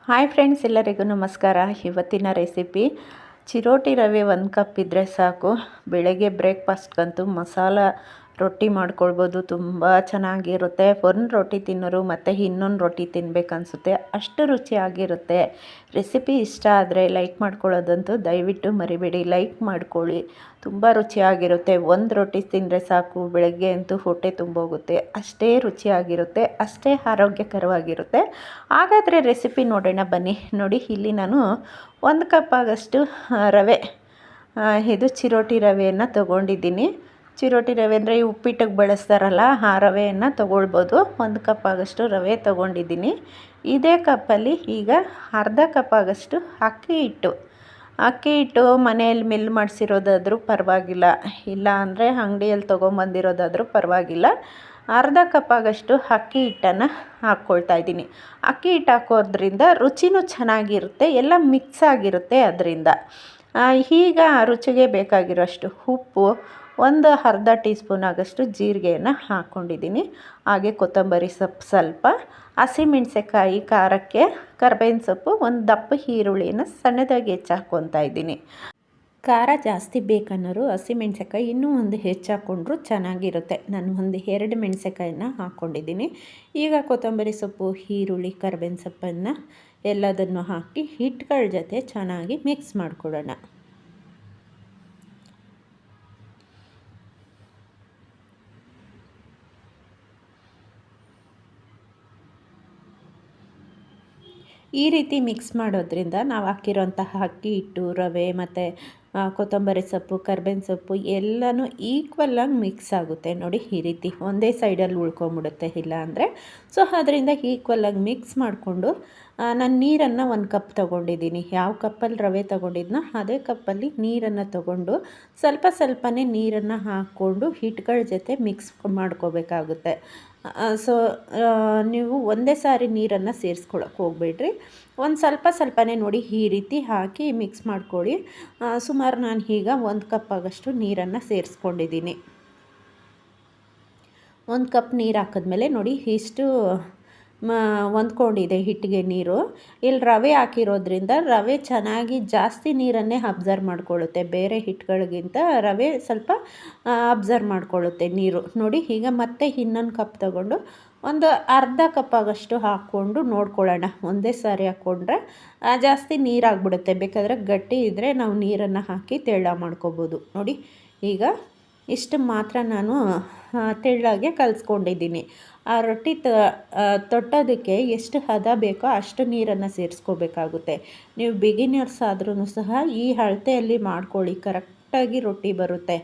Hi friends, ಎಲ್ಲರಿಗೂ ನಮಸ್ಕಾರ. ಇವತ್ತಿನ ರೆಸಿಪಿ ಚಿರೋಟಿ ರವೆ 1 ಕಪ್ ಇದ್ದರೆ ಸಾಕು. ಬೆಳಗ್ಗೆ ಬ್ರೇಕ್ಫಾಸ್ಟ್ಗಂತೂ ಮಸಾಲ ರೊಟ್ಟಿ ಮಾಡ್ಕೊಳ್ಬೋದು. ತುಂಬ ಚೆನ್ನಾಗಿರುತ್ತೆ. ಒಂದು ರೊಟ್ಟಿ ತಿನ್ನೋರು ಮತ್ತು ಇನ್ನೊಂದು ರೊಟ್ಟಿ ತಿನ್ನಬೇಕನ್ಸುತ್ತೆ, ಅಷ್ಟು ರುಚಿಯಾಗಿರುತ್ತೆ. ರೆಸಿಪಿ ಇಷ್ಟ ಆದರೆ ಲೈಕ್ ಮಾಡ್ಕೊಳ್ಳೋದಂತೂ ದಯವಿಟ್ಟು ಮರಿಬೇಡಿ. ಲೈಕ್ ಮಾಡ್ಕೊಳ್ಳಿ, ತುಂಬ ರುಚಿಯಾಗಿರುತ್ತೆ. ಒಂದು ರೊಟ್ಟಿ ತಿಂದರೆ ಸಾಕು, ಬೆಳಗ್ಗೆ ಅಂತೂ ಹೊಟ್ಟೆ ತುಂಬೋಗುತ್ತೆ. ಅಷ್ಟೇ ರುಚಿಯಾಗಿರುತ್ತೆ, ಅಷ್ಟೇ ಆರೋಗ್ಯಕರವಾಗಿರುತ್ತೆ. ಹಾಗಾದರೆ ರೆಸಿಪಿ ನೋಡೋಣ ಬನ್ನಿ. ನೋಡಿ, ಇಲ್ಲಿ ನಾನು 1 ಕಪ್ ಆಗಷ್ಟು ರವೆ, ಇದು ಚಿರೋಟಿ ರವೆಯನ್ನು ತೊಗೊಂಡಿದ್ದೀನಿ. ಚಿರೋಟಿ ರವೆ ಅಂದರೆ ಈ ಉಪ್ಪಿಟ್ಟಿಗೆ ಬಳಸ್ತಾರಲ್ಲ, ಆ ರವೆಯನ್ನು ತೊಗೊಳ್ಬೋದು. 1 ಕಪ್ ಆಗಷ್ಟು ರವೆ ತೊಗೊಂಡಿದ್ದೀನಿ. ಇದೇ ಕಪ್ಪಲ್ಲಿ ಈಗ ಅರ್ಧ ಕಪ್ ಆಗಷ್ಟು ಅಕ್ಕಿ ಹಿಟ್ಟು ಮನೆಯಲ್ಲಿ ಮಿಲ್ ಮಾಡಿಸಿರೋದಾದರೂ ಪರವಾಗಿಲ್ಲ, ಇಲ್ಲ ಅಂದರೆ ಅಂಗಡಿಯಲ್ಲಿ ತೊಗೊಂಬಂದಿರೋದಾದರೂ ಪರವಾಗಿಲ್ಲ. ಅರ್ಧ ಕಪ್ ಆಗಷ್ಟು ಅಕ್ಕಿ ಹಿಟ್ಟನ್ನು ಹಾಕ್ಕೊಳ್ತಾ ಇದ್ದೀನಿ. ಅಕ್ಕಿ ಹಿಟ್ಟು ಹಾಕೋದ್ರಿಂದ ರುಚಿನೂ ಚೆನ್ನಾಗಿರುತ್ತೆ, ಎಲ್ಲ ಮಿಕ್ಸ್ ಆಗಿರುತ್ತೆ. ಅದರಿಂದ ಈಗ ರುಚಿಗೆ ಬೇಕಾಗಿರೋಷ್ಟು ಉಪ್ಪು, ಒಂದು ಅರ್ಧ ಟೀ ಸ್ಪೂನ್ ಆಗಷ್ಟು ಜೀರಿಗೆಯನ್ನು ಹಾಕ್ಕೊಂಡಿದ್ದೀನಿ. ಹಾಗೆ ಕೊತ್ತಂಬರಿ ಸೊಪ್ಪು ಸ್ವಲ್ಪ, ಹಸಿಮೆಣಸೆಕಾಯಿ ಖಾರಕ್ಕೆ, ಕರ್ಬೇವಿನ ಸೊಪ್ಪು, ಒಂದು ದಪ್ಪ ಈರುಳ್ಳಿನ ಸಣ್ಣದಾಗಿ ಹೆಚ್ಚಾಕ್ಕೊತಾ ಇದ್ದೀನಿ. ಖಾರ ಜಾಸ್ತಿ ಬೇಕನ್ನೋರು ಹಸಿಮೆಣಸೆಕಾಯಿ ಇನ್ನೂ ಒಂದು ಹೆಚ್ಚಾಕ್ಕೊಂಡ್ರೂ ಚೆನ್ನಾಗಿರುತ್ತೆ. ನಾನು ಒಂದು 2 ಮೆಣಸೆಕಾಯಿನ ಹಾಕ್ಕೊಂಡಿದ್ದೀನಿ. ಈಗ ಕೊತ್ತಂಬರಿ ಸೊಪ್ಪು, ಈರುಳ್ಳಿ, ಕರ್ಬೇವಿನ ಸೊಪ್ಪನ್ನು ಎಲ್ಲದನ್ನು ಹಾಕಿ ಹಿಟ್ಟುಗಳ ಜೊತೆ ಚೆನ್ನಾಗಿ ಮಿಕ್ಸ್ ಮಾಡಿಕೊಡೋಣ. ಈ ರೀತಿ ಮಿಕ್ಸ್ ಮಾಡೋದ್ರಿಂದ ನಾವು ಹಾಕಿರೋಂತಹ ಅಕ್ಕಿ ಹಿಟ್ಟು, ರವೆ ಮತ್ತು ಕೊತ್ತಂಬರಿ ಸೊಪ್ಪು, ಕರ್ಬೇವಿನ ಸೊಪ್ಪು ಎಲ್ಲನೂ ಈಕ್ವಲಾಗಿ ಮಿಕ್ಸ್ ಆಗುತ್ತೆ. ನೋಡಿ, ಈ ರೀತಿ ಒಂದೇ ಸೈಡಲ್ಲಿ ಉಳ್ಕೊಂಬಿಡುತ್ತೆ ಇಲ್ಲ ಅಂದರೆ. ಸೊ ಅದರಿಂದ ಈಕ್ವಲಾಗಿ ಮಿಕ್ಸ್ ಮಾಡಿಕೊಂಡು ನಾನು ನೀರನ್ನು 1 ಕಪ್ ತೊಗೊಂಡಿದ್ದೀನಿ. ಯಾವ ಕಪ್ಪಲ್ಲಿ ರವೆ ತೊಗೊಂಡಿದ್ನೋ ಅದೇ ಕಪ್ಪಲ್ಲಿ ನೀರನ್ನು ತೊಗೊಂಡು ಸ್ವಲ್ಪನೇ ನೀರನ್ನು ಹಾಕ್ಕೊಂಡು ಹಿಟ್ಟುಗಳ ಜೊತೆ ಮಿಕ್ಸ್ ಮಾಡ್ಕೋಬೇಕಾಗುತ್ತೆ. ಸೊ ನೀವು ಒಂದೇ ಸಾರಿ ನೀರನ್ನು ಸೇರಿಸ್ಕೊಳಕ್ಕೆ ಹೋಗಬೇಡ್ರಿ. ಒಂದು ಸ್ವಲ್ಪನೇ ನೋಡಿ ಈ ರೀತಿ ಹಾಕಿ ಮಿಕ್ಸ್ ಮಾಡ್ಕೊಳ್ಳಿ. ಸುಮಾರು ನಾನು ಈಗ 1 ಕಪ್ ಆಗಷ್ಟು ನೀರನ್ನು ಸೇರಿಸ್ಕೊಂಡಿದ್ದೀನಿ. 1 ಕಪ್ ನೀರು ಹಾಕಿದ್ಮೇಲೆ ನೋಡಿ ಇಷ್ಟು ಹೊಂದ್ಕೊಂಡಿದೆ ಹಿಟ್ಟಿಗೆ ನೀರು. ಇಲ್ಲಿ ರವೆ ಹಾಕಿರೋದ್ರಿಂದ ರವೆ ಚೆನ್ನಾಗಿ ಜಾಸ್ತಿ ನೀರನ್ನೇ ಅಬ್ಸರ್ವ್ ಮಾಡ್ಕೊಳ್ಳುತ್ತೆ. ಬೇರೆ ಹಿಟ್ಟುಗಳಿಗಿಂತ ರವೆ ಸ್ವಲ್ಪ ಅಬ್ಸರ್ವ್ ಮಾಡ್ಕೊಳ್ಳುತ್ತೆ ನೀರು. ನೋಡಿ, ಈಗ ಮತ್ತೆ ಇನ್ನೊಂದು ಕಪ್ ತಗೊಂಡು ಒಂದು ಅರ್ಧ ಕಪ್ ಆಗಷ್ಟು ಹಾಕ್ಕೊಂಡು ನೋಡ್ಕೊಳ್ಳೋಣ. ಒಂದೇ ಸಾರಿ ಹಾಕ್ಕೊಂಡ್ರೆ ಜಾಸ್ತಿ ನೀರಾಗ್ಬಿಡುತ್ತೆ. ಬೇಕಾದರೆ ಗಟ್ಟಿ ಇದ್ದರೆ ನಾವು ನೀರನ್ನು ಹಾಕಿ ತೆಳ್ಳ ಮಾಡ್ಕೋಬೋದು. ನೋಡಿ, ಈಗ ಇಷ್ಟು ಮಾತ್ರ ನಾನು ತೆಳ್ಳಗೆ ಕಲಿಸ್ಕೊಂಡಿದ್ದೀನಿ. ಆ ರೊಟ್ಟಿ ತೊಟ್ಟೋದಕ್ಕೆ ಎಷ್ಟು ಹದ ಬೇಕೋ ಅಷ್ಟು ನೀರನ್ನು ಸೇರಿಸ್ಕೋಬೇಕಾಗುತ್ತೆ. ನೀವು ಬಿಗಿನರ್ಸ್ ಆದ್ರೂ ಸಹ ಈ ಅಳತೆಯಲ್ಲಿ ಮಾಡ್ಕೊಳ್ಳಿ, ಕರೆಕ್ಟಾಗಿ ರೊಟ್ಟಿ ಬರುತ್ತೆ.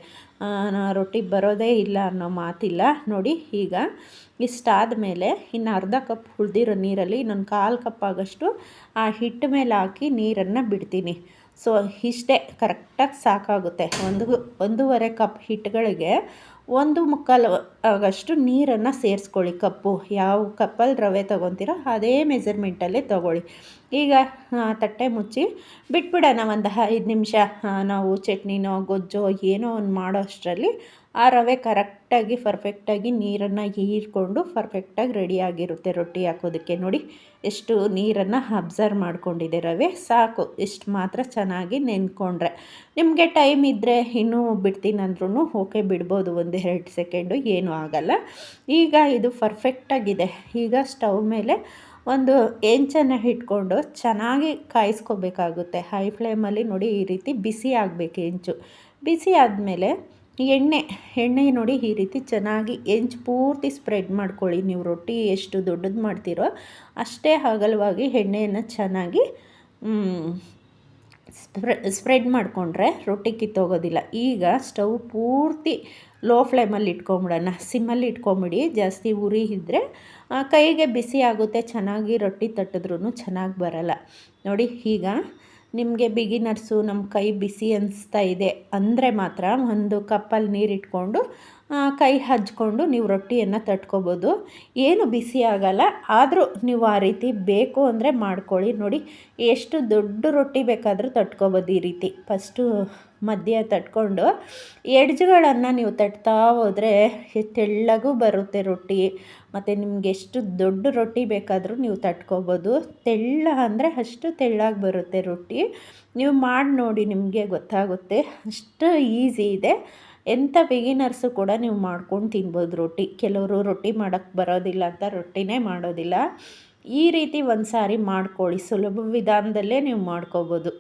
ರೊಟ್ಟಿ ಬರೋದೇ ಇಲ್ಲ ಅನ್ನೋ ಮಾತಿಲ್ಲ. ನೋಡಿ, ಈಗ ಇಷ್ಟಾದ ಮೇಲೆ ಇನ್ನು ಅರ್ಧ ಕಪ್ ಉಳಿದಿರೋ ನೀರಲ್ಲಿ ಇನ್ನೊಂದು 1/4 ಕಪ್ ಆಗಷ್ಟು ಆ ಹಿಟ್ಟು ಮೇಲೆ ಹಾಕಿ ನೀರನ್ನು ಬಿಡ್ತೀನಿ. ಸೊ ಇಷ್ಟೇ ಕರೆಕ್ಟಾಗಿ ಸಾಕಾಗುತ್ತೆ. 1.5 ಕಪ್ ಹಿಟ್ಟುಗಳಿಗೆ 1/4 ಆಗಷ್ಟು ನೀರನ್ನು ಸೇರಿಸ್ಕೊಳ್ಳಿ. ಕಪ್ಪು ಯಾವ ಕಪ್ಪಲ್ಲಿ ರವೆ ತೊಗೊತೀರೋ ಅದೇ ಮೆಜರ್ಮೆಂಟಲ್ಲೇ ತೊಗೊಳ್ಳಿ. ಈಗ ತಟ್ಟೆ ಮುಚ್ಚಿ ಬಿಟ್ಬಿಡೋಣ ಒಂದು 5 ನಿಮಿಷ. ನಾವು ಚಟ್ನಿನೋ ಗೊಜ್ಜೋ ಏನೋ ಒಂದು ಮಾಡೋ ಅಷ್ಟರಲ್ಲಿ ಆ ರವೆ ಕರೆಕ್ಟಾಗಿ ಪರ್ಫೆಕ್ಟಾಗಿ ನೀರನ್ನು ಹೀರ್ಕೊಂಡು ಪರ್ಫೆಕ್ಟಾಗಿ ರೆಡಿಯಾಗಿರುತ್ತೆ ರೊಟ್ಟಿ ಹಾಕೋದಕ್ಕೆ. ನೋಡಿ, ಎಷ್ಟು ನೀರನ್ನು ಅಬ್ಸರ್ವ್ ಮಾಡ್ಕೊಂಡಿದೆ ರವೆ. ಸಾಕು, ಇಷ್ಟು ಮಾತ್ರ ಚೆನ್ನಾಗಿ ನೆನ್ಕೊಂಡ್ರೆ. ನಿಮಗೆ ಟೈಮ್ ಇದ್ದರೆ ಇನ್ನೂ ಬಿಡ್ತೀನಿ ಅಂದ್ರೂ ಓಕೆ, ಬಿಡ್ಬೋದು, 1-2 ಸೆಕೆಂಡು, ಏನೂ ಆಗಲ್ಲ. ಈಗ ಇದು ಪರ್ಫೆಕ್ಟಾಗಿದೆ. ಈಗ ಸ್ಟವ್ ಮೇಲೆ ಒಂದು ಹೆಂಚನ್ನು ಇಟ್ಕೊಂಡು ಚೆನ್ನಾಗಿ ಕಾಯಿಸ್ಕೋಬೇಕಾಗುತ್ತೆ. ಹೈ ಫ್ಲೇಮಲ್ಲಿ ನೋಡಿ ಈ ರೀತಿ ಬಿಸಿ ಆಗಬೇಕು ಹೆಂಚು. ಬಿಸಿ ಆದಮೇಲೆ ಎಣ್ಣೆ ನೋಡಿ ಈ ರೀತಿ ಚೆನ್ನಾಗಿ ಹೆಂಚು ಪೂರ್ತಿ ಸ್ಪ್ರೆಡ್ ಮಾಡ್ಕೊಳ್ಳಿ. ನೀವು ರೊಟ್ಟಿ ಎಷ್ಟು ದೊಡ್ಡದು ಮಾಡ್ತೀರೋ ಅಷ್ಟೇ ಅಗಲವಾಗಿ ಎಣ್ಣೆಯನ್ನು ಚೆನ್ನಾಗಿ ಸ್ಪ್ರೆಡ್ ಮಾಡಿಕೊಂಡ್ರೆ ರೊಟ್ಟಿ ಕಿತ್ತೋಗೋದಿಲ್ಲ. ಈಗ ಸ್ಟವ್ ಪೂರ್ತಿ ಲೋ ಫ್ಲೇಮಲ್ಲಿ ಇಟ್ಕೊಂಬಿಡೋಣ. ಸಿಮ್ಮಲ್ಲಿ ಇಟ್ಕೊಂಬಿಡಿ. ಜಾಸ್ತಿ ಉರಿ ಇದ್ದರೆ ಕೈಗೆ ಬಿಸಿ ಆಗುತ್ತೆ, ಚೆನ್ನಾಗಿ ರೊಟ್ಟಿ ತಟ್ಟಿದ್ರೂ ಚೆನ್ನಾಗಿ ಬರಲ್ಲ. ನೋಡಿ, ಈಗ ನಿಮಗೆ ಬಿಗಿನರ್ಸು ನಮ್ಮ ಕೈ ಬಿಸಿ ಅನಿಸ್ತಾ ಇದೆ ಅಂದರೆ ಮಾತ್ರ 1 ಕಪ್ಪಲ್ಲಿ ನೀರು ಇಟ್ಕೊಂಡು ಕೈ ಹಚ್ಕೊಂಡು ನೀವು ರೊಟ್ಟಿಯನ್ನು ತಟ್ಕೊಬೋದು. ಏನು ಬಿಸಿ ಆಗಲ್ಲ. ಆದರೂ ನೀವು ಆ ರೀತಿ ಬೇಕು ಅಂದರೆ ಮಾಡ್ಕೊಳ್ಳಿ. ನೋಡಿ ಎಷ್ಟು ದೊಡ್ಡ ರೊಟ್ಟಿ ಬೇಕಾದರೂ ತಟ್ಕೊಬೋದು ಈ ರೀತಿ. ಫಸ್ಟು ಮಧ್ಯ ತಟ್ಕೊಂಡು ಎಡ್ಜ್ಗಳನ್ನು ನೀವು ತಟ್ತಾ ಹೋದರೆ ತೆಳ್ಳಗೂ ಬರುತ್ತೆ ರೊಟ್ಟಿ. ಮತ್ತು ನಿಮ್ಗೆ ಎಷ್ಟು ದೊಡ್ಡ ರೊಟ್ಟಿ ಬೇಕಾದರೂ ನೀವು ತಟ್ಕೊಬೋದು. ತೆಳ್ಳ ಅಂದರೆ ಅಷ್ಟು ತೆಳ್ಳಗೆ ಬರುತ್ತೆ ರೊಟ್ಟಿ. ನೀವು ಮಾಡಿ ನೋಡಿ, ನಿಮಗೆ ಗೊತ್ತಾಗುತ್ತೆ. ಅಷ್ಟು ಈಸಿ ಇದೆ. ಎಂಥ ಬಿಗಿನರ್ಸು ಕೂಡ ನೀವು ಮಾಡ್ಕೊಂಡು ತಿನ್ಬೋದು ರೊಟ್ಟಿ. ಕೆಲವರು ರೊಟ್ಟಿ ಮಾಡೋಕ್ಕೆ ಬರೋದಿಲ್ಲ ಅಂತ ರೊಟ್ಟಿನೇ ಮಾಡೋದಿಲ್ಲ. ಈ ರೀತಿ ಒಂದು ಸಾರಿ ಮಾಡ್ಕೊಳ್ಳಿ. ಸುಲಭ ವಿಧಾನದಲ್ಲೇ ನೀವು ಮಾಡ್ಕೋಬೋದು.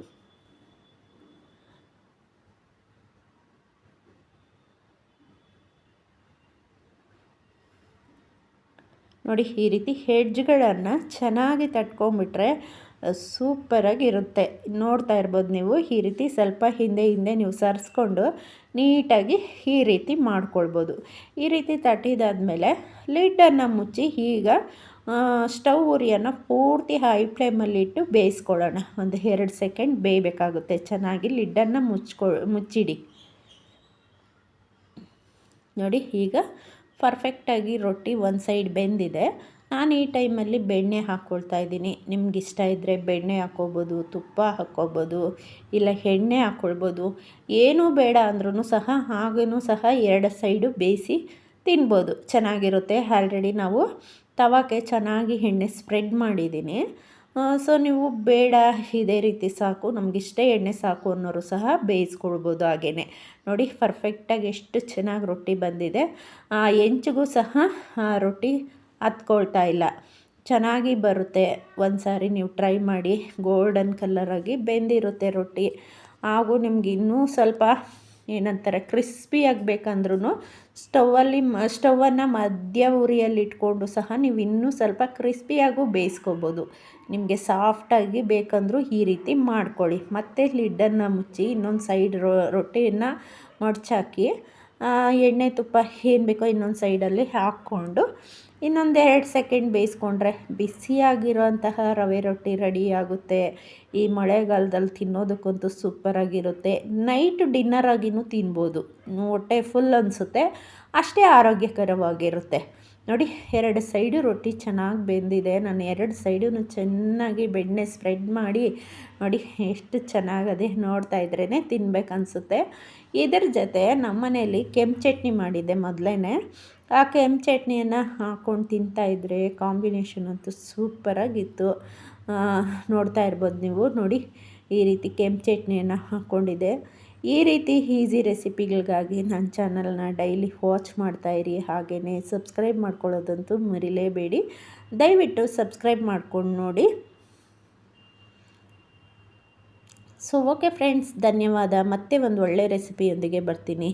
ನೋಡಿ ಈ ರೀತಿ ಹೆಡ್ಜ್ಗಳನ್ನು ಚೆನ್ನಾಗಿ ತಟ್ಕೊಂಬಿಟ್ರೆ ಸೂಪರಾಗಿರುತ್ತೆ. ನೋಡ್ತಾ ಇರ್ಬೋದು ನೀವು. ಈ ರೀತಿ ಸ್ವಲ್ಪ ಹಿಂದೆ ನೀವು ಸರಿಸ್ಕೊಂಡು ನೀಟಾಗಿ ಈ ರೀತಿ ಮಾಡ್ಕೊಳ್ಬೋದು. ಈ ರೀತಿ ತಟ್ಟಿದಾದ್ಮೇಲೆ ಲಿಡ್ಡನ್ನು ಮುಚ್ಚಿ ಈಗ ಸ್ಟವ್ ಉರಿಯನ್ನು ಪೂರ್ತಿ ಹೈ ಫ್ಲೇಮಲ್ಲಿಟ್ಟು ಬೇಯಿಸ್ಕೊಳ್ಳೋಣ. ಒಂದು 2 ಸೆಕೆಂಡ್ ಬೇಯಬೇಕಾಗುತ್ತೆ. ಚೆನ್ನಾಗಿ ಲಿಡ್ಡನ್ನು ಮುಚ್ಚಿಡಿ. ನೋಡಿ ಈಗ ಪರ್ಫೆಕ್ಟಾಗಿ ರೊಟ್ಟಿ ಒಂದು ಸೈಡ್ ಬೆಂದಿದೆ. ನಾನು ಈ ಟೈಮಲ್ಲಿ ಬೆಣ್ಣೆ ಹಾಕ್ಕೊಳ್ತಾ ಇದ್ದೀನಿ. ನಿಮ್ಗೆ ಇಷ್ಟ ಇದ್ದರೆ ಬೆಣ್ಣೆ ಹಾಕ್ಕೊಬೋದು, ತುಪ್ಪ ಹಾಕ್ಕೊಬೋದು, ಇಲ್ಲ ಎಣ್ಣೆ ಹಾಕ್ಕೊಳ್ಬೋದು. ಏನೂ ಬೇಡ ಅಂದ್ರೂ ಸಹ ಹಾಗೂ ಸಹ 2 ಸೈಡು ಬೇಯಿಸಿ ತಿನ್ಬೋದು, ಚೆನ್ನಾಗಿರುತ್ತೆ. ಆಲ್ರೆಡಿ ನಾವು ತವಾಕ್ಕೆ ಚೆನ್ನಾಗಿ ಎಣ್ಣೆ ಸ್ಪ್ರೆಡ್ ಮಾಡಿದ್ದೀನಿ. ಸೊ ನೀವು ಬೇಡ ಇದೇ ರೀತಿ ಸಾಕು, ನಮಗಿಷ್ಟೇ ಎಣ್ಣೆ ಸಾಕು ಅನ್ನೋರು ಸಹ ಬೇಯಿಸ್ಕೊಳ್ಬೋದು. ಹಾಗೇ ನೋಡಿ ಪರ್ಫೆಕ್ಟಾಗಿ ಎಷ್ಟು ಚೆನ್ನಾಗಿ ರೊಟ್ಟಿ ಬಂದಿದೆ. ಹೆಂಚಿಗೂ ಸಹ ರೊಟ್ಟಿ ಹತ್ಕೊಳ್ತಾ ಇಲ್ಲ, ಚೆನ್ನಾಗಿ ಬರುತ್ತೆ. ಒಂದು ಸಾರಿ ನೀವು ಟ್ರೈ ಮಾಡಿ. ಗೋಲ್ಡನ್ ಕಲರಾಗಿ ಬೆಂದಿರುತ್ತೆ ರೊಟ್ಟಿ. ಹಾಗೂ ನಿಮ್ಗೆ ಇನ್ನೂ ಸ್ವಲ್ಪ ಏನಂತಾರೆ ಕ್ರಿಸ್ಪಿ ಆಗಬೇಕಂದ್ರೂ ಸ್ಟವನ್ನು ಮಧ್ಯ ಉರಿಯಲ್ಲಿ ಇಟ್ಕೊಂಡು ಸಹ ನೀವು ಇನ್ನೂ ಸ್ವಲ್ಪ ಕ್ರಿಸ್ಪಿಯಾಗೂ ಬೇಯಿಸ್ಕೊಬೋದು. ನಿಮಗೆ ಸಾಫ್ಟಾಗಿ ಬೇಕಂದ್ರೂ ಈ ರೀತಿ ಮಾಡ್ಕೊಳ್ಳಿ. ಮತ್ತು ಲಿಡ್ಡನ್ನು ಮುಚ್ಚಿ ಇನ್ನೊಂದು ಸೈಡ್ ರೊಟ್ಟಿಯನ್ನು ಮಡ್ಚಾಕಿ ಎಣ್ಣೆ ತುಪ್ಪ ಏನು ಬೇಕೋ ಇನ್ನೊಂದು ಸೈಡಲ್ಲಿ ಹಾಕ್ಕೊಂಡು ಇನ್ನೊಂದು 2 ಸೆಕೆಂಡ್ ಬೇಯಿಸ್ಕೊಂಡ್ರೆ ಬಿಸಿಯಾಗಿರೋಂತಹ ರವೆ ರೊಟ್ಟಿ ರೆಡಿಯಾಗುತ್ತೆ. ಈ ಮಳೆಗಾಲದಲ್ಲಿ ತಿನ್ನೋದಕ್ಕಂತೂ ಸೂಪರಾಗಿರುತ್ತೆ. ನೈಟ್ ಡಿನ್ನರ್ ಆಗಿನೂ ತಿನ್ಬೋದು. ಹೊಟ್ಟೆ ಫುಲ್ ಅನಿಸುತ್ತೆ, ಅಷ್ಟೇ ಆರೋಗ್ಯಕರವಾಗಿರುತ್ತೆ. ನೋಡಿ 2 ಸೈಡು ರೊಟ್ಟಿ ಚೆನ್ನಾಗಿ ಬೆಂದಿದೆ. ನಾನು 2 ಸೈಡೂ ಚೆನ್ನಾಗಿ ಬೆಣ್ಣೆ ಸ್ಪ್ರೆಡ್ ಮಾಡಿ ನೋಡಿ ಎಷ್ಟು ಚೆನ್ನಾಗದೆ. ನೋಡ್ತಾ ಇದ್ರೇ ತಿನ್ಬೇಕನ್ಸುತ್ತೆ. ಇದರ ಜೊತೆ ನಮ್ಮನೇಲಿ ಕೆಂಪು ಚಟ್ನಿ ಮಾಡಿದ್ದೆ ಮೊದಲೇ. ಆ ಕೆಂಪು ಚಟ್ನಿಯನ್ನು ಹಾಕ್ಕೊಂಡು ತಿಂತಾಯಿದ್ರೆ ಕಾಂಬಿನೇಷನ್ ಅಂತೂ ಸೂಪರಾಗಿತ್ತು. ನೋಡ್ತಾ ಇರ್ಬೋದು ನೀವು. ನೋಡಿ ಈ ರೀತಿ ಕೆಂಪು ಚಟ್ನಿಯನ್ನು ಹಾಕ್ಕೊಂಡಿದ್ದೆ. ಈ ರೀತಿ ಈಸಿ ರೆಸಿಪಿಗಳಿಗಾಗಿ ನನ್ನ ಚಾನಲ್ನ ಡೈಲಿ ವಾಚ್ ಮಾಡ್ತಾಯಿರಿ. ಹಾಗೆಯೇ ಸಬ್ಸ್ಕ್ರೈಬ್ ಮಾಡ್ಕೊಳ್ಳೋದಂತೂ ಮರಿಲೇಬೇಡಿ. ದಯವಿಟ್ಟು ಸಬ್ಸ್ಕ್ರೈಬ್ ಮಾಡ್ಕೊಂಡು ನೋಡಿ. ಸೊ ಓಕೆ ಫ್ರೆಂಡ್ಸ್, ಧನ್ಯವಾದ. ಮತ್ತೆ ಒಂದು ಒಳ್ಳೆ ರೆಸಿಪಿಯೊಂದಿಗೆ ಬರ್ತೀನಿ.